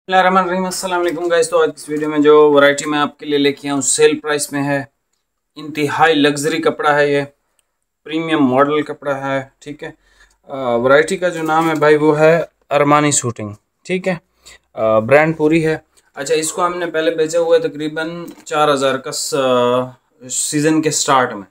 अस्सलाम वालेकुम गाइस। तो आज इस वीडियो में जो वैरायटी मैं आपके लिए लेके आया हूँ सेल प्राइस में है। इंतहाई लग्जरी कपड़ा है, ये प्रीमियम मॉडल कपड़ा है। ठीक है, वैरायटी का जो नाम है भाई वो है अरमानी शूटिंग। ठीक है, ब्रांड पूरी है। अच्छा, इसको हमने पहले बेचा हुआ है तकरीबन 4000 का सीज़न के स्टार्ट में।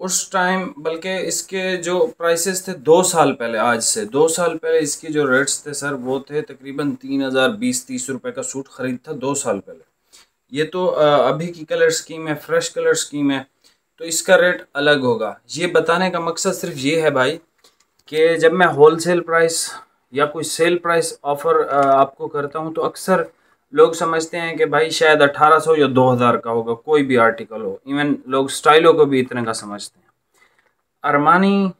उस टाइम बल्कि इसके जो प्राइसेस थे 2 साल पहले, आज से 2 साल पहले इसके जो रेट्स थे सर वो थे तकरीबन 3020-30 रुपए का सूट खरीद था 2 साल पहले। ये तो अभी की कलर स्कीम है, फ्रेश कलर स्कीम है, तो इसका रेट अलग होगा। ये बताने का मकसद सिर्फ ये है भाई कि जब मैं होलसेल प्राइस या कोई सेल प्राइस ऑफर आपको करता हूँ तो अक्सर लोग समझते हैं कि भाई शायद 1800 या 2000 का होगा कोई भी आर्टिकल हो। इवन लोग स्टाइलों को भी इतने का समझते हैं। अरमानी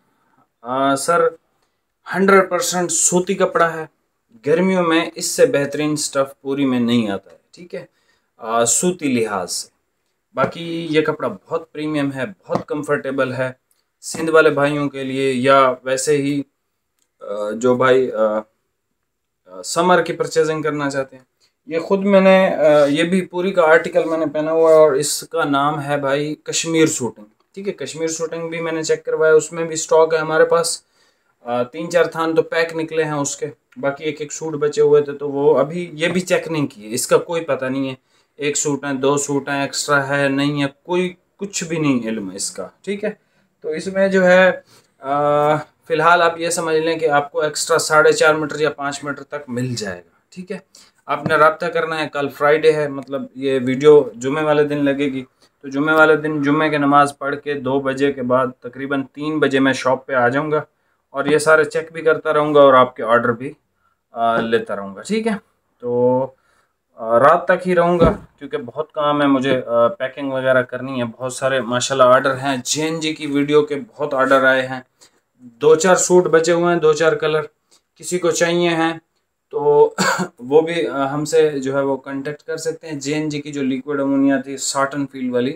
सर 100% सूती कपड़ा है। गर्मियों में इससे बेहतरीन स्टफ पूरी में नहीं आता है। ठीक है, सूती लिहाज से। बाकी ये कपड़ा बहुत प्रीमियम है, बहुत कंफर्टेबल है सिंध वाले भाइयों के लिए, या वैसे ही जो भाई समर की परचेजिंग करना चाहते हैं। ये खुद मैंने ये भी पूरी का आर्टिकल मैंने पहना हुआ है और इसका नाम है भाई कश्मीर शूटिंग। ठीक है, कश्मीर शूटिंग भी मैंने चेक करवाया, उसमें भी स्टॉक है हमारे पास। 3-4 थान तो पैक निकले हैं उसके, बाकी एक एक सूट बचे हुए थे तो वो अभी ये भी चेक नहीं किए। इसका कोई पता नहीं है, 1 सूट है, 2 सूट हैं, एक्स्ट्रा है नहीं है, कोई कुछ भी नहीं इल्म है इसका। ठीक है, तो इसमें जो है फ़िलहाल आप ये समझ लें कि आपको एक्स्ट्रा 4.5 मीटर या 5 मीटर तक मिल जाएगा। ठीक है, आपने रब्ता करना है। कल फ्राइडे है, मतलब ये वीडियो जुमे वाले दिन लगेगी, तो जुमे वाले दिन जुमे की नमाज़ पढ़ के 2 बजे के बाद तकरीबन 3 बजे मैं शॉप पे आ जाऊँगा और ये सारे चेक भी करता रहूँगा और आपके ऑर्डर भी लेता रहूँगा। ठीक है, तो रात तक ही रहूँगा क्योंकि बहुत काम है मुझे, पैकिंग वगैरह करनी है। बहुत सारे माशाल्लाह ऑर्डर हैं, जेएनजी की वीडियो के बहुत ऑर्डर आए हैं। 2-4 सूट बचे हुए हैं, 2-4 कलर किसी को चाहिए हैं तो वो भी हमसे जो है वो कांटेक्ट कर सकते हैं। जेएनजी की जो लिक्विड अमोनिया थी, साटन फील्ड वाली,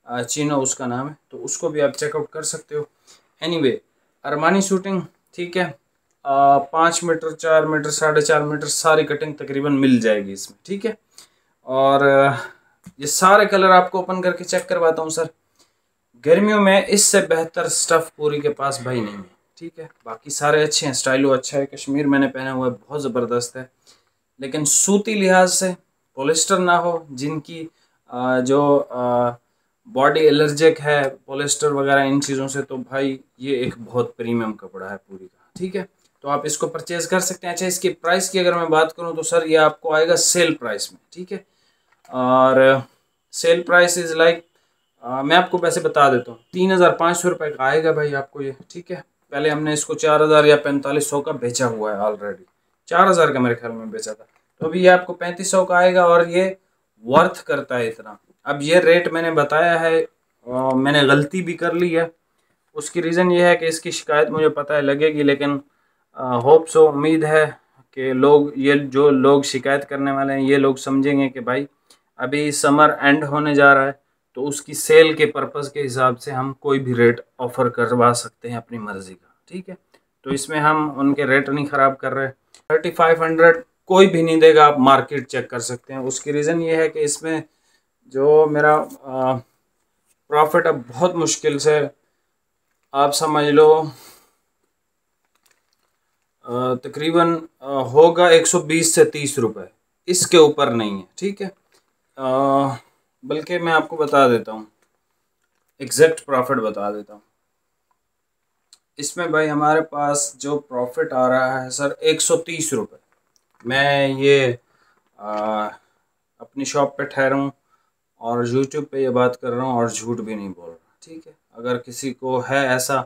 चीनो उसका नाम है, तो उसको भी आप चेकआउट कर सकते हो। एनीवे, अरमानी शूटिंग ठीक है, 5 मीटर, 4 मीटर, 4.5 मीटर सारी कटिंग तकरीबन मिल जाएगी इसमें। ठीक है, और ये सारे कलर आपको ओपन करके चेक करवाता हूँ सर। गर्मियों में इससे बेहतर स्टफ पूरी के पास भाई नहीं है। ठीक है, बाकी सारे अच्छे हैं, स्टाइलो अच्छा है, कश्मीर मैंने पहना हुआ है बहुत ज़बरदस्त है, लेकिन सूती लिहाज से पॉलिस्टर ना हो, जिनकी जो बॉडी एलर्जिक है पॉलिस्टर वगैरह इन चीज़ों से, तो भाई ये एक बहुत प्रीमियम कपड़ा है पूरी का। ठीक है, तो आप इसको परचेज़ कर सकते हैं। अच्छा, इसकी प्राइस की अगर मैं बात करूं तो सर ये आपको आएगा सेल प्राइस में। ठीक है, और सेल प्राइस इज़ लाइक, मैं आपको पैसे बता देता हूँ, 3500 रुपये का आएगा भाई आपको ये। ठीक है, पहले हमने इसको 4000 या 4500 का बेचा हुआ है ऑलरेडी, 4000 का मेरे ख्याल में बेचा था, तो अभी ये आपको 3500 का आएगा और ये वर्थ करता है इतना। अब ये रेट मैंने बताया है, मैंने गलती भी कर ली है, उसकी रीज़न ये है कि इसकी शिकायत मुझे पता है लगेगी, लेकिन होप सो, उम्मीद है कि लोग, ये जो लोग शिकायत करने वाले हैं ये लोग समझेंगे कि भाई अभी समर एंड होने जा रहा है, तो उसकी सेल के पर्पज़ के हिसाब से हम कोई भी रेट ऑफ़र करवा सकते हैं अपनी मर्ज़ी का। ठीक है, तो इसमें हम उनके रेट नहीं ख़राब कर रहे। 3500 कोई भी नहीं देगा, आप मार्केट चेक कर सकते हैं। उसकी रीज़न ये है कि इसमें जो मेरा प्रॉफिट अब बहुत मुश्किल से, आप समझ लो तकरीबन होगा 120 से 30 रुपए, इसके ऊपर नहीं है। ठीक है, बल्कि मैं आपको बता देता हूँ, एग्जैक्ट प्रॉफिट बता देता हूँ। इसमें भाई हमारे पास जो प्रॉफिट आ रहा है सर 130 रुपये। मैं ये अपनी शॉप पे ठहरा हूँ और यूट्यूब पे ये बात कर रहा हूँ और झूठ भी नहीं बोल रहा। ठीक है, अगर किसी को है ऐसा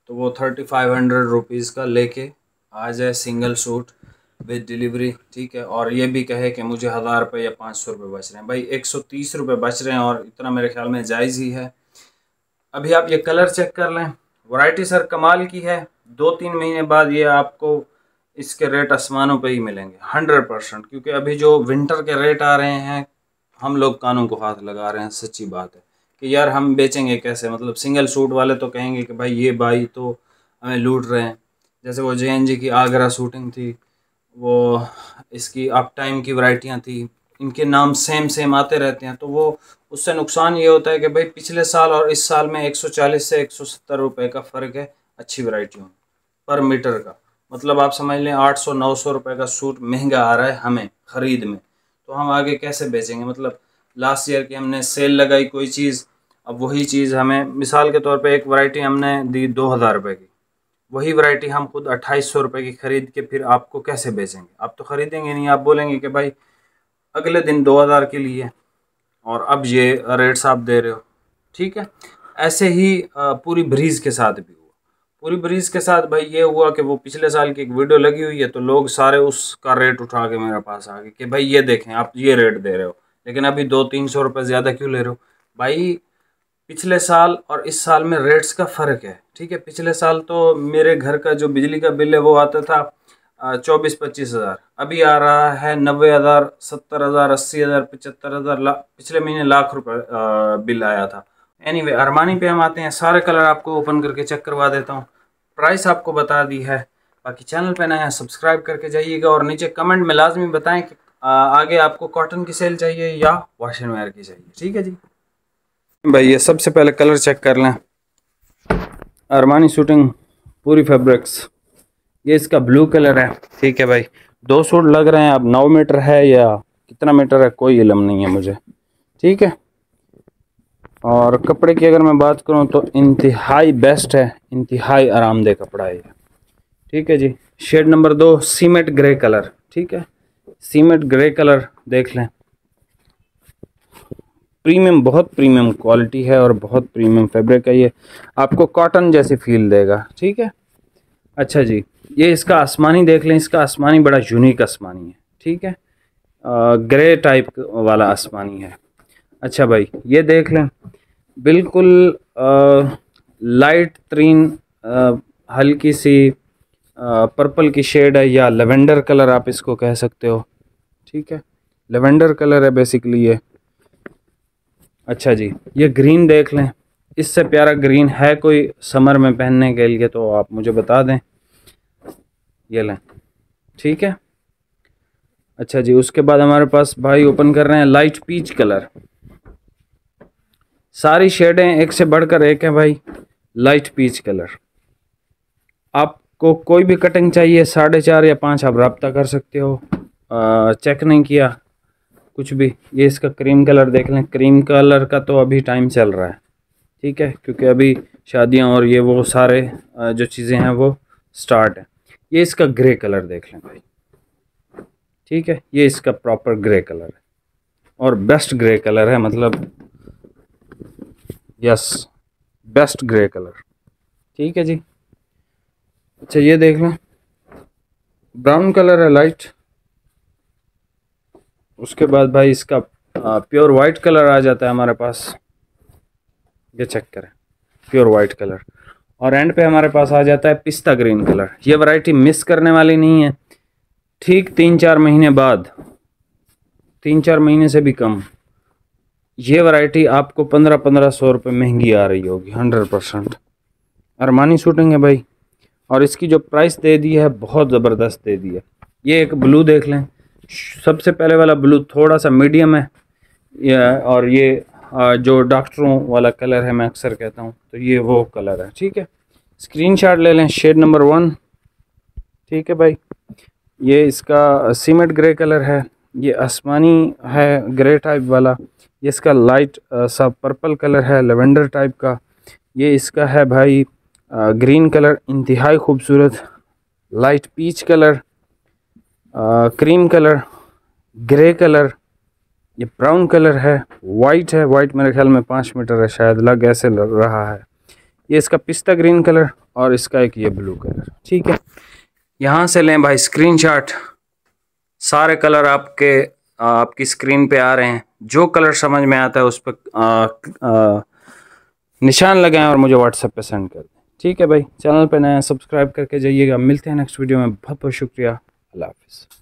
तो वो 3500 रुपीज़ का लेके आ जाए सिंगल सूट विद डिलीवरी। ठीक है, और ये भी कहे कि मुझे 1000 रुपये या 500 रुपये बच रहे हैं, भाई 130 रुपये बच रहे हैं और इतना मेरे ख्याल में जायज़ ही है। अभी आप ये कलर चेक कर लें, वैरायटी सर कमाल की है। 2-3 महीने बाद ये आपको इसके रेट आसमानों पे ही मिलेंगे 100%, क्योंकि अभी जो विंटर के रेट आ रहे हैं हम लोग कानों को हाथ लगा रहे हैं। सच्ची बात है कि यार हम बेचेंगे कैसे, मतलब सिंगल सूट वाले तो कहेंगे कि भाई ये भाई तो हमें लूट रहे हैं। जैसे वो जेएनजी की आगरा शूटिंग थी, वो इसकी अप टाइम की वैरायटियाँ थी, इनके नाम सेम सेम आते रहते हैं, तो वो उससे नुकसान ये होता है कि भाई पिछले साल और इस साल में 140 से 170 रुपये का फ़र्क है अच्छी वैरायटियों में पर मीटर का। मतलब आप समझ लें 800-900 रुपये का सूट महंगा आ रहा है हमें ख़रीद में, तो हम आगे कैसे बेचेंगे। मतलब लास्ट ईयर की हमने सेल लगाई कोई चीज़, अब वही चीज़ हमें मिसाल के तौर पे एक वैरायटी हमने दी 2000 रुपये की, वही वैरायटी हम खुद 2800 रुपये की खरीद के फिर आपको कैसे बेचेंगे। आप तो खरीदेंगे नहीं, आप बोलेंगे कि भाई अगले दिन 2000 के लिए और अब ये रेट्स आप दे रहे हो। ठीक है, ऐसे ही पूरी ब्रीज के साथ भी हुआ। पूरी ब्रीज के साथ भाई ये हुआ कि वो पिछले साल की एक वीडियो लगी हुई है, तो लोग सारे उसका रेट उठा के मेरे पास आ गए कि भाई ये देखें आप ये रेट दे रहे हो, लेकिन अभी 200-300 रुपये ज़्यादा क्यों ले रहे हो। भाई पिछले साल और इस साल में रेट्स का फ़र्क है। ठीक है, पिछले साल तो मेरे घर का जो बिजली का बिल है वो आता था 24-25 हज़ार, अभी आ रहा है 90,000, 70,000, 80,000, 75,000, पिछले महीने लाख रुपए बिल आया था। एनीवे अरमानी पे हम आते हैं। सारे कलर आपको ओपन करके चेक करवा देता हूँ, प्राइस आपको बता दी है। बाकी चैनल पे नया है सब्सक्राइब करके जाइएगा और नीचे कमेंट में लाजमी बताएं कि आगे आपको कॉटन की सेल चाहिए या वॉश एंड वेयर की चाहिए। ठीक है जी भाई, ये सबसे पहले कलर चेक कर लें। अरमानी शूटिंग पूरी फैब्रिक्स, ये इसका ब्लू कलर है। ठीक है भाई, 2 सूट लग रहे हैं, अब 9 मीटर है या कितना मीटर है कोई इल्म नहीं है मुझे। ठीक है, और कपड़े की अगर मैं बात करूं तो इंतहाई बेस्ट है, इंतहाई आरामदेह कपड़ा है ये। ठीक है जी, shade number 2 cement grey colour. ठीक है, सीमेंट ग्रे कलर देख लें, प्रीमियम, बहुत प्रीमियम क्वालिटी है और बहुत प्रीमियम फैब्रिक है ये, आपको कॉटन जैसी फील देगा। ठीक है, अच्छा जी, ये इसका आसमानी देख लें, इसका आसमानी बड़ा यूनिक आसमानी है। ठीक है, ग्रे टाइप वाला आसमानी है। अच्छा भाई, ये देख लें, बिल्कुल लाइट ग्रीन, हल्की सी पर्पल की शेड है या लेवेंडर कलर आप इसको कह सकते हो। ठीक है, लेवेंडर कलर है बेसिकली ये। अच्छा जी, ये ग्रीन देख लें, इससे प्यारा ग्रीन है कोई समर में पहनने के लिए तो आप मुझे बता दें, ये लें। ठीक है, अच्छा जी, उसके बाद हमारे पास भाई ओपन कर रहे हैं लाइट पीच कलर। सारी शेडें एक से बढ़कर एक है भाई, लाइट पीच कलर। आपको कोई भी कटिंग चाहिए 4.5 या 5 आप रब्ता कर सकते हो, चेक नहीं किया कुछ भी। ये इसका क्रीम कलर देख लें, क्रीम कलर का तो अभी टाइम चल रहा है। ठीक है, क्योंकि अभी शादियां और ये वो सारे जो चीज़ें हैं वो स्टार्ट है। ये इसका ग्रे कलर देख लें भाई। ठीक है, ये इसका प्रॉपर ग्रे कलर है और बेस्ट ग्रे कलर है, मतलब यस, बेस्ट ग्रे कलर। ठीक है जी, अच्छा ये देख लें, ब्राउन कलर है लाइट। उसके बाद भाई इसका प्योर वाइट कलर आ जाता है हमारे पास, ये चेक करें, प्योर वाइट कलर। और एंड पे हमारे पास आ जाता है पिस्ता ग्रीन कलर। ये वैरायटी मिस करने वाली नहीं है। ठीक 3-4 महीने बाद, 3-4 महीने से भी कम, ये वैरायटी आपको 1500 रुपये महंगी आ रही होगी 100%। अरमानी शूटिंग है भाई, और इसकी जो प्राइस दे दी है बहुत ज़बरदस्त दे दी है। ये एक ब्लू देख लें, सबसे पहले वाला ब्लू थोड़ा सा मीडियम है, और ये जो डॉक्टरों वाला कलर है मैं अक्सर कहता हूँ, तो ये वो कलर है। ठीक है, स्क्रीनशॉट ले लें, शेड नंबर 1। ठीक है भाई, ये इसका सीमेंट ग्रे कलर है, ये आसमानी है ग्रे टाइप वाला। ये इसका लाइट सा पर्पल कलर है, लेवेंडर टाइप का। ये इसका है भाई ग्रीन कलर, इंतहाई खूबसूरत। Light peach colour, cream colour, grey colour, ये ब्राउन कलर है, वाइट है, वाइट मेरे ख्याल में 5 मीटर है शायद, लग ऐसे लग रहा है। ये इसका पिस्ता ग्रीन कलर और इसका एक ये ब्लू कलर। ठीक है, यहाँ से लें भाई स्क्रीनशॉट, सारे कलर आपकी स्क्रीन पे आ रहे हैं। जो कलर समझ में आता है उस पर निशान लगाएं और मुझे व्हाट्सएप पे सेंड कर दें। ठीक है भाई, चैनल पे नया सब्सक्राइब करके जाइएगा। मिलते हैं नेक्स्ट वीडियो में, बहुत बहुत शुक्रिया, अल्लाह हाफिज़।